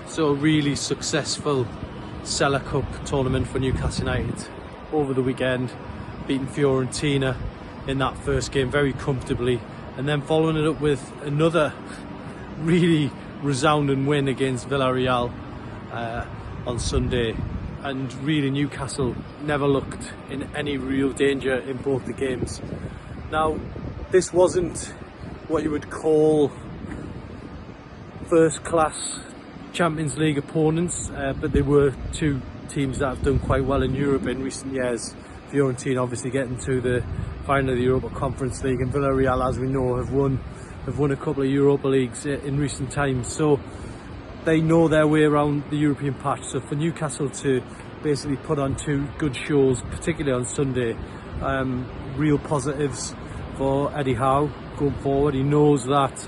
So a really successful Sela Cup tournament for Newcastle United over the weekend, beating Fiorentina in that first game very comfortably, and then following it up with another really resounding win against Villarreal on Sunday. And really, Newcastle never looked in any real danger in both the games. Now, this wasn't what you would call first class Champions League opponents, but they were two teams that have done quite well in Europe in recent years. Fiorentina obviously getting to the final of the Europa Conference League, and Villarreal, as we know, have won a couple of Europa Leagues in recent times, so they know their way around the European patch. So for Newcastle to basically put on two good shows, particularly on Sunday, real positives for Eddie Howe going forward. He knows that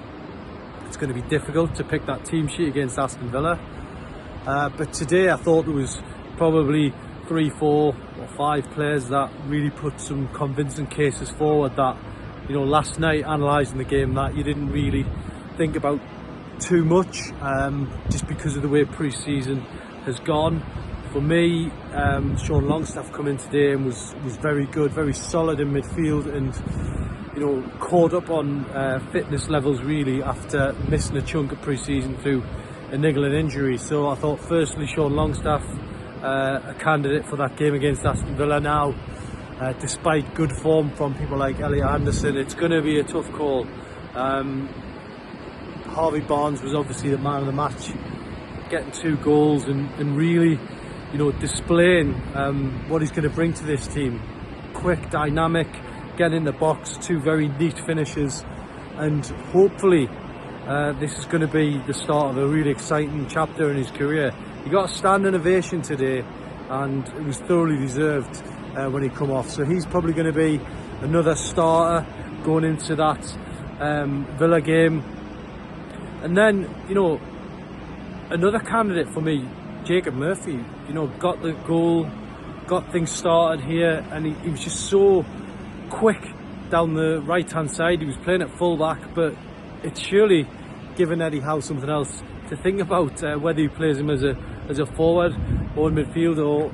it's going to be difficult to pick that team sheet against Aston Villa, but today I thought there was probably 3, 4 or 5 players that really put some convincing cases forward that, you know, last night analysing the game, that you didn't really think about too much, just because of the way pre-season has gone. For me, Sean Longstaff come in today and was very good, very solid in midfield, and you know, caught up on fitness levels really after missing a chunk of pre-season through a niggling injury. So I thought, firstly, Sean Longstaff, a candidate for that game against Aston Villa. Now, despite good form from people like Elliot Anderson, it's going to be a tough call. Harvey Barnes was obviously the man of the match, getting 2 goals and really, you know, displaying what he's going to bring to this team. Quick, dynamic, getting in the box, 2 very neat finishes, and hopefully this is going to be the start of a really exciting chapter in his career. He got a standing ovation today, and it was thoroughly deserved when he come off. So he's probably going to be another starter going into that Villa game. And then, you know, another candidate for me, Jacob Murphy, you know, got the goal, got things started here, and he was just so quick down the right hand side. He was playing at full back, but it's surely given Eddie Howe something else to think about, whether he plays him as a forward or in midfield, or,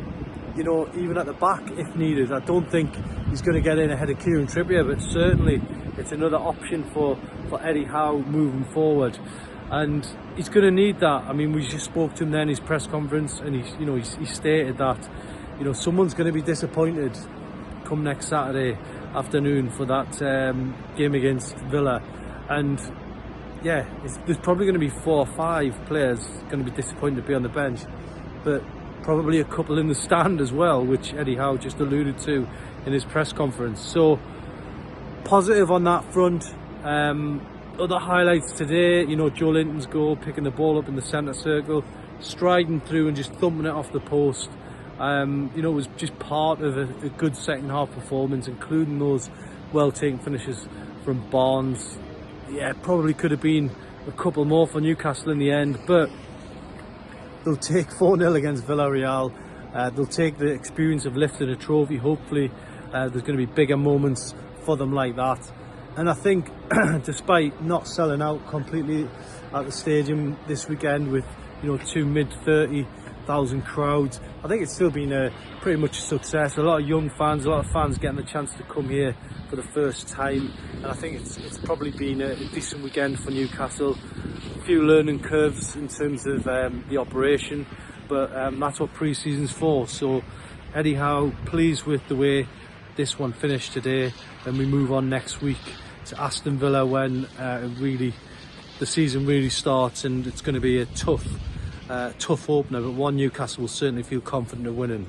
you know, even at the back if needed. I don't think he's going to get in ahead of Kieran Trippier, but certainly it's another option for Eddie Howe moving forward, and he's going to need that. I mean, we just spoke to him then in his press conference, and he stated that, you know, someone's going to be disappointed come next Saturday afternoon for that game against Villa, and yeah, there's probably going to be 4 or 5 players going to be disappointed to be on the bench, but probably a couple in the stand as well, which Eddie Howe just alluded to in his press conference. So positive on that front. Other highlights today, you know, Joe Linton's goal, picking the ball up in the centre circle, striding through and just thumping it off the post. You know, it was just part of a good second half performance, including those well taken finishes from Barnes. Yeah, probably could have been a couple more for Newcastle in the end, but they'll take 4-0 against Villarreal. They'll take the experience of lifting a trophy. Hopefully there's going to be bigger moments for them like that. And I think despite not selling out completely at the stadium this weekend with, you know, 2 mid-30,000 crowds, I think it's still been pretty much a success. A lot of young fans, a lot of fans getting the chance to come here for the first time, and I think it's probably been a decent weekend for Newcastle. A few learning curves in terms of the operation, but that's what pre-season's for. So Eddie Howe, pleased with the way this one finished today, and we move on next week to Aston Villa when the season really starts, and it's going to be a tough opener, but one Newcastle will certainly feel confident of winning.